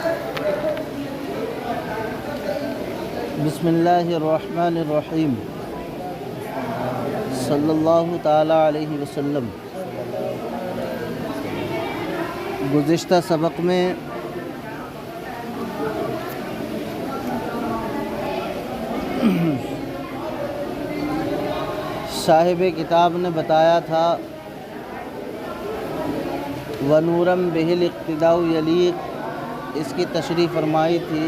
بسم اللہ الرحمن الرحیم صلی اللہ تعالیٰ علیہ وسلم۔ گزشتہ سبق میں صاحب کتاب نے بتایا تھا وَنُورًا بِهِ الِاقْتِدَاءُ يَلِيقُ، اس کی تشریح فرمائی تھی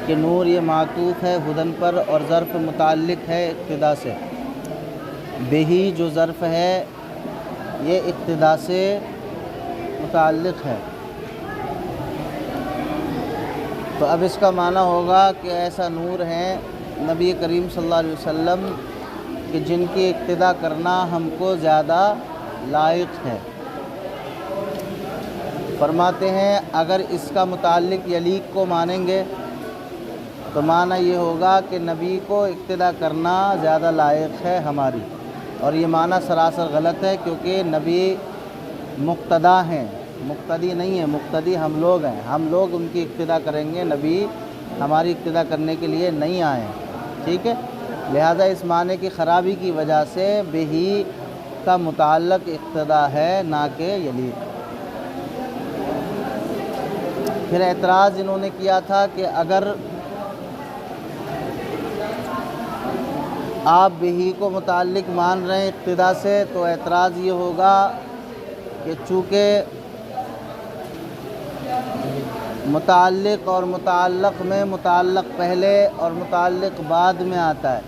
کہ نور یہ معطوف ہے ہدن پر اور ظرف متعلق ہے اقتدا سے۔ بہی جو ظرف ہے یہ اقتدا سے متعلق ہے، تو اب اس کا معنی ہوگا کہ ایسا نور ہے نبی کریم صلی اللہ علیہ وسلم کہ جن کی اقتدا کرنا ہم کو زیادہ لائق ہے۔ فرماتے ہیں اگر اس کا متعلق یلیق کو مانیں گے تو معنی یہ ہوگا کہ نبی کو اقتدا کرنا زیادہ لائق ہے ہماری، اور یہ معنی سراسر غلط ہے، کیونکہ نبی مقتدا ہیں، مقتدی نہیں ہیں۔ مقتدی ہم لوگ ہیں، ہم لوگ ان کی اقتدا کریں گے، نبی ہماری اقتدا کرنے کے لیے نہیں آئے ہیں، ٹھیک ہے۔ لہذا اس معنی کی خرابی کی وجہ سے بہی کا متعلق اقتدا ہے نہ کہ یلیق۔ پھر اعتراض انہوں نے کیا تھا کہ اگر آپ بہی کو متعلق مان رہے ہیں اقتدا سے، تو اعتراض یہ ہوگا کہ چونکہ متعلق اور متعلق میں متعلق پہلے اور متعلق بعد میں آتا ہے،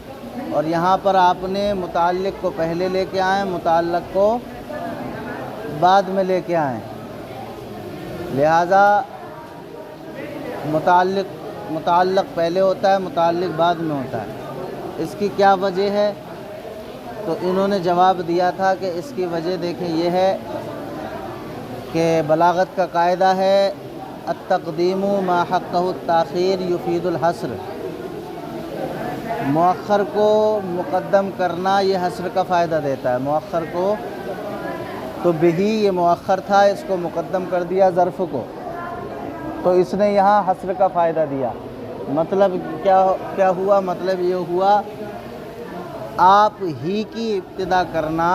اور یہاں پر آپ نے متعلق کو پہلے لے کے آئے، متعلق کو بعد میں لے کے آئے، لہذا متعلق پہلے ہوتا ہے، متعلق بعد میں ہوتا ہے۔ اس کی کیا وجہ ہے؟ تو انہوں نے جواب دیا تھا کہ اس کی وجہ دیکھیں یہ ہے کہ بلاغت کا قاعدہ ہے التقدیم ما حقہ التاخیر یفید الحصر، مؤخر کو مقدم کرنا یہ حصر کا فائدہ دیتا ہے۔ مؤخر کو تو بہی یہ مؤخر تھا، اس کو مقدم کر دیا ظرف کو، تو اس نے یہاں حصر کا فائدہ دیا۔ مطلب کیا ہوا؟ مطلب یہ ہوا آپ ہی کی ابتدا کرنا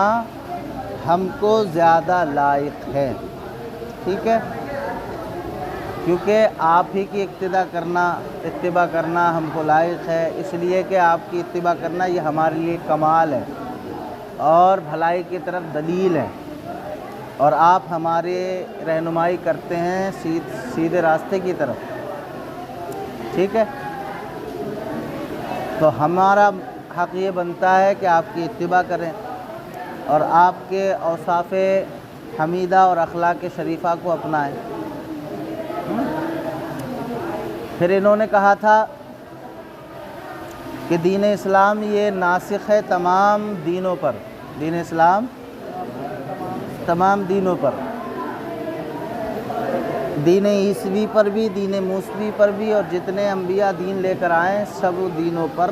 ہم کو زیادہ لائق ہے، ٹھیک ہے، کیونکہ آپ ہی کی اتباع کرنا ہم کو لائق ہے، اس لیے کہ آپ کی اتباع کرنا یہ ہمارے لیے کمال ہے اور بھلائی کی طرف دلیل ہے، اور آپ ہمارے رہنمائی کرتے ہیں سیدھے راستے کی طرف، ٹھیک ہے۔ تو ہمارا حق یہ بنتا ہے کہ آپ کی اتباع کریں اور آپ کے اوصاف حمیدہ اور اخلاق شریفہ کو اپنائیں۔ پھر انہوں نے کہا تھا کہ دین اسلام یہ ناسخ ہے تمام دینوں پر، دین اسلام تمام دینوں پر، دین عیسوی پر بھی، دین موسوی پر بھی، اور جتنے انبیاء دین لے کر آئیں سب دینوں پر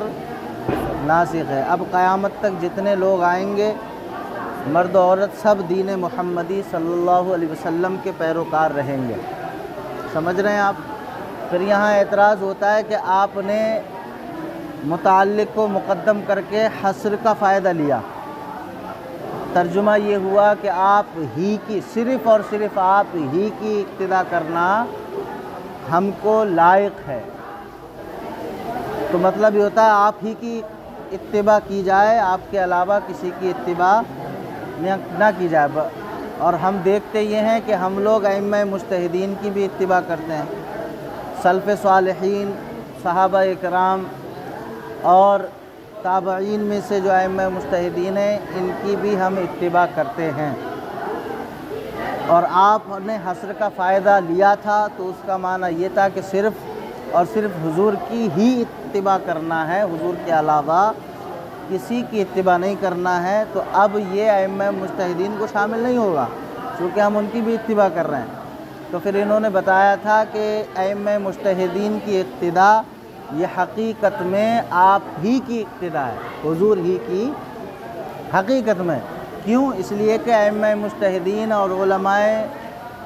ناسخ ہے۔ اب قیامت تک جتنے لوگ آئیں گے مرد و عورت سب دین محمدی صلی اللہ علیہ وسلم کے پیروکار رہیں گے، سمجھ رہے ہیں آپ؟ پھر یہاں اعتراض ہوتا ہے کہ آپ نے متعلق کو مقدم کر کے حصر کا فائدہ لیا۔ ترجمہ یہ ہوا کہ آپ ہی کی، صرف اور صرف آپ ہی کی اقتدا کرنا ہم کو لائق ہے، تو مطلب یہ ہوتا ہے آپ ہی کی اتباع کی جائے، آپ کے علاوہ کسی کی اتباع نہ کی جائے۔ اور ہم دیکھتے یہ ہیں کہ ہم لوگ ائمہ مجتہدین کی بھی اتباع کرتے ہیں، سلف صالحین، صحابہ کرام اور تابعین میں سے جو ائمہ مجتہدین ہیں ان کی بھی ہم اتباع کرتے ہیں، اور آپ نے حصر کا فائدہ لیا تھا تو اس کا معنی یہ تھا کہ صرف اور صرف حضور کی ہی اتباع کرنا ہے، حضور کے علاوہ کسی کی اتباع نہیں کرنا ہے۔ تو اب یہ ائمہ مجتہدین کو شامل نہیں ہوگا چونکہ ہم ان کی بھی اتباع کر رہے ہیں۔ تو پھر انہوں نے بتایا تھا کہ ائمہ مجتہدین کی اقتدا یہ حقیقت میں آپ ہی کی اقتدا ہے، حضور ہی کی حقیقت میں۔ کیوں؟ اس لیے کہ ائمہ مجتہدین اور علماء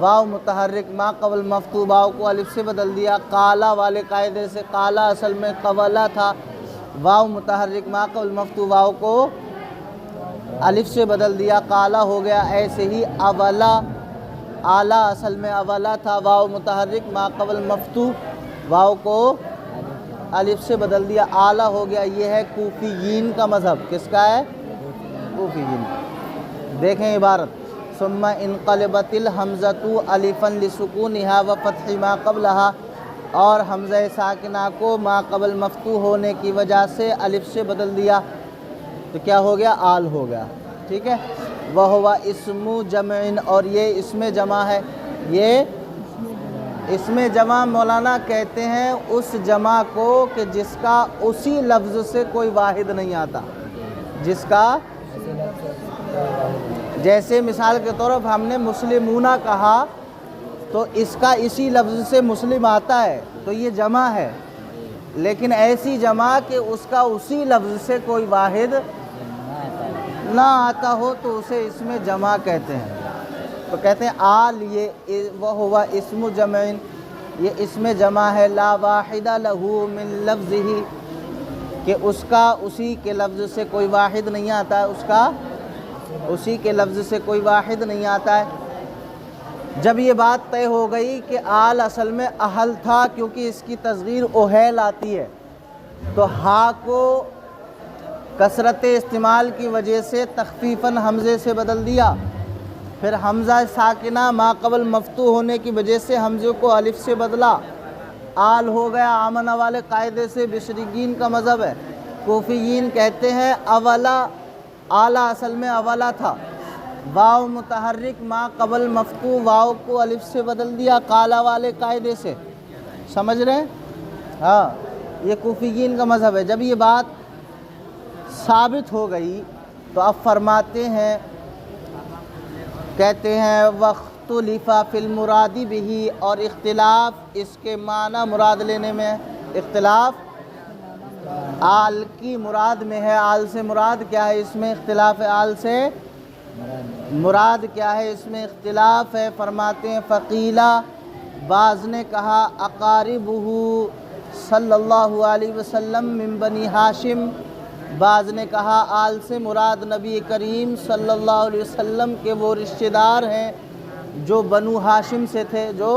واو متحرک ما قبل مفتو واو کو الف سے بدل دیا قالا والے قاعدے سے، قالا اصل میں قولا تھا، واو متحرک ما قبل مفتو واو کو الف سے بدل دیا قالا ہو گیا۔ ایسے ہی اولا، اعلیٰ اصل میں اولا تھا، واو متحرک ما قبل مفتو واو کو الف سے بدل دیا اعلیٰ ہو گیا۔ یہ ہے کوفیین کا مذہب۔ کس کا ہے؟ کوفیین۔ دیکھیں عبارت، ثم انقلبت الحمزۃ الفا لسکونها وفتح ما قبلها، اور حمزہ ساکنہ کو ما قبل مفتوح ہونے کی وجہ سے الف سے بدل دیا تو کیا ہو گیا؟ آل ہو گیا۔ ٹھیک ہے، وہو اسم جمع، اور یہ اسم جمع ہے۔ یہ اسم جمع مولانا کہتے ہیں اس جمع کو کہ جس کا اسی لفظ سے کوئی واحد نہیں آتا، جس کا، جیسے مثال کے طور پر ہم نے مسلمون کہا تو اس کا اسی لفظ سے مسلم آتا ہے تو یہ جمع ہے، لیکن ایسی جمع کہ اس کا اسی لفظ سے کوئی واحد نہ آتا ہو تو اسے اسم جمع کہتے ہیں۔ تو کہتے ہیں آل، یہ وہ ہوا اسم جمع، یہ اسم جمع ہے، لا واحد لہ من لفظہ، کہ اس کا اسی کے لفظ سے کوئی واحد نہیں آتا ہے، اس کا اسی کے لفظ سے کوئی واحد نہیں آتا ہے۔ جب یہ بات طے ہو گئی کہ آل اصل میں اہل تھا کیونکہ اس کی تصغیر اوہیل آتی ہے، تو ہا کو کثرت استعمال کی وجہ سے تخفیفاً حمزے سے بدل دیا، پھر حمزہ ساکنہ ما قبل مفتوح ہونے کی وجہ سے حمزے کو الف سے بدلا، آل ہو گیا آمنہ والے قاعدے سے۔ بصریین کا مذہب ہے، کوفیین کہتے ہیں اولا، اعلیٰ اصل میں اولا تھا، واو متحرک ما قبل مفتوح واو کو الف سے بدل دیا قالا والے قاعدے سے۔ سمجھ رہے ہیں؟ ہاں، یہ کوفیین کا مذہب ہے۔ جب یہ بات ثابت ہو گئی تو اب فرماتے ہیں، کہتے ہیں واختلف فی المراد بہ، اور اختلاف اس کے معنی مراد لینے میں، اختلاف آل کی مراد میں ہے۔ آل سے مراد کیا ہے؟ اس میں اختلاف ہے۔ آل سے مراد کیا ہے؟ اس میں اختلاف ہے۔ فرماتے ہیں فقیلہ، بعض نے کہا اقاربہ صلی اللہ علیہ وسلم من بنی ہاشم، بعض نے کہا آل سے مراد نبی کریم صلی اللہ علیہ وسلم کے وہ رشتہ دار ہیں جو بنو ہاشم سے تھے، جو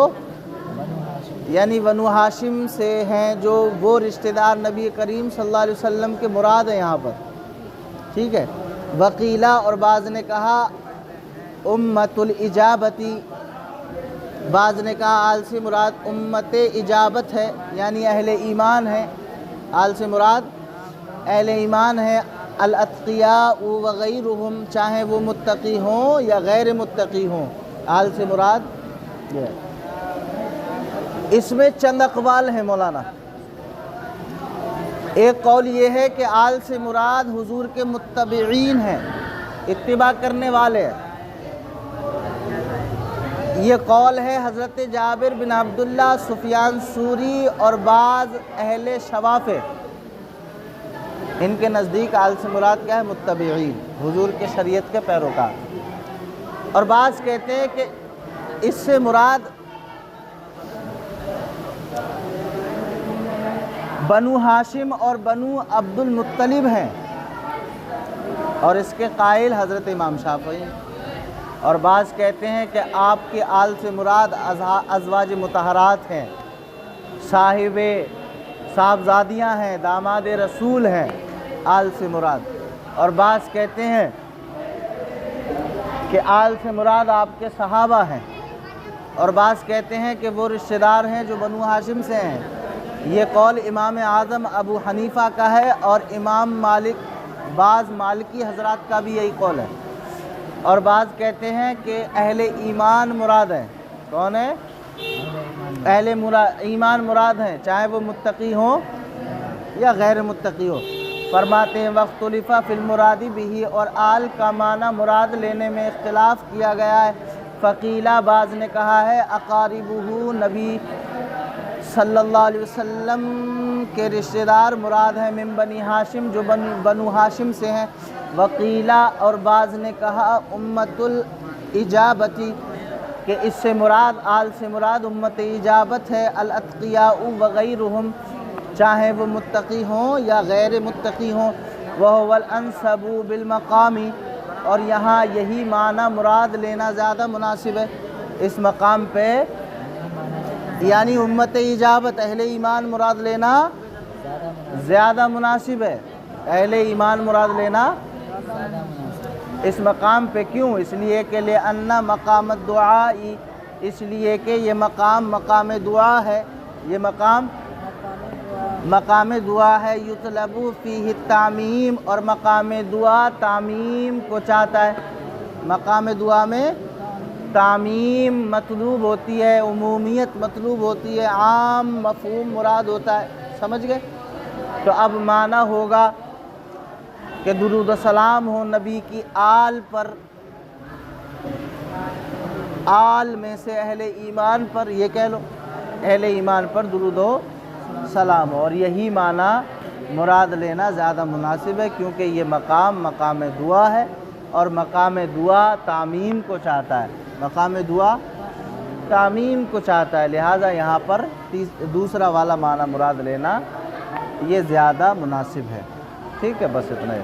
یعنی بنو ہاشم سے ہیں، جو وہ رشتہ دار نبی کریم صلی اللہ علیہ وسلم کے مراد ہیں یہاں پر۔ ٹھیک ہے، وقیلہ، اور بعض نے کہا امت الاجابتی، بعض نے کہا آل سے مراد امت اجابت ہے، یعنی اہل ایمان ہے، آل سے مراد اہل ایمان ہے، الاتقیاء وغیرہم، چاہے وہ متقی ہوں یا غیر متقی ہوں، آل سے مراد یہ ہے۔ اس میں چند اقوال ہیں مولانا۔ ایک قول یہ ہے کہ آل سے مراد حضور کے متبعین ہیں، اتباع کرنے والے ہیں، یہ قول ہے حضرت جابر بن عبداللہ، سفیان ثوری اور بعض اہل شوافع، ان کے نزدیک آل سے مراد کیا ہے؟ متبعین، حضور کے شریعت کے پیروکار۔ اور بعض کہتے ہیں کہ اس سے مراد بنو ہاشم اور بنو عبد المطلب ہیں، اور اس کے قائل حضرت امام شافعی ہیں۔ اور بعض کہتے ہیں کہ آپ کے آل سے مراد ازواج مطہرات ہیں، صاحبزادیاں ہیں، داماد رسول ہیں، آل سے مراد۔ اور بعض کہتے ہیں کہ آل سے مراد آپ کے صحابہ ہیں، اور بعض کہتے ہیں کہ وہ رشتہ دار ہیں جو بنو ہاشم سے ہیں۔ یہ قول امام اعظم ابو حنیفہ کا ہے، اور امام مالک، بعض مالکی حضرات کا بھی یہی قول ہے۔ اور بعض کہتے ہیں کہ اہل ایمان مراد ہیں۔ کون ہے؟ اہل ایمان مراد ہیں، چاہے وہ متقی ہوں یا غیر متقی ہو۔ فرماتے ہیں واختلف فی المراد بہ، اور آل کا معنی مراد لینے میں اختلاف کیا گیا ہے۔ فقیلہ، بعض نے کہا ہے اقاربہ، نبی صلی اللہ علیہ وسلم کے رشتہ دار مراد ہیں، من بنی ہاشم، جو بنو ہاشم سے ہیں۔ وقیلہ، اور بعض نے کہا امت الاجابتی، کہ اس سے مراد آل سے مراد امت اجابت ہے، الاتقیاء وغیرہم، چاہے وہ متقی ہوں یا غیر متقی ہوں، وہو الانسب بالمقامی، اور یہاں یہی معنی مراد لینا زیادہ مناسب ہے اس مقام پہ، یعنی امت اجابت اہل ایمان مراد لینا زیادہ مناسب ہے، اہل ایمان مراد لینا اس مقام پہ۔ کیوں؟ اس لیے کہ لِأَنَّ مقام الدعاء، اس لیے کہ یہ مقام دعا ہے، یہ مقام دعا ہے، یطلب فیہ التعمیم، اور مقام دعا تعمیم کو چاہتا ہے، مقام دعا میں تعمیم مطلوب ہوتی ہے، عمومیت مطلوب ہوتی ہے، عام مفہوم مراد ہوتا ہے، سمجھ گئے؟ تو اب معنی ہوگا کہ درود و سلام ہو نبی کی آل پر، آل میں سے اہل ایمان پر، یہ کہہ لو اہل ایمان پر درود و سلام ہو، اور یہی معنی مراد لینا زیادہ مناسب ہے، کیونکہ یہ مقام دعا ہے، اور مقام دعا تعمیم کو چاہتا ہے، مقام دعا تعمیم کو چاہتا ہے، لہٰذا یہاں پر دوسرا والا معنی مراد لینا یہ زیادہ مناسب ہے۔ ٹھیک ہے، بس اتنا ہی۔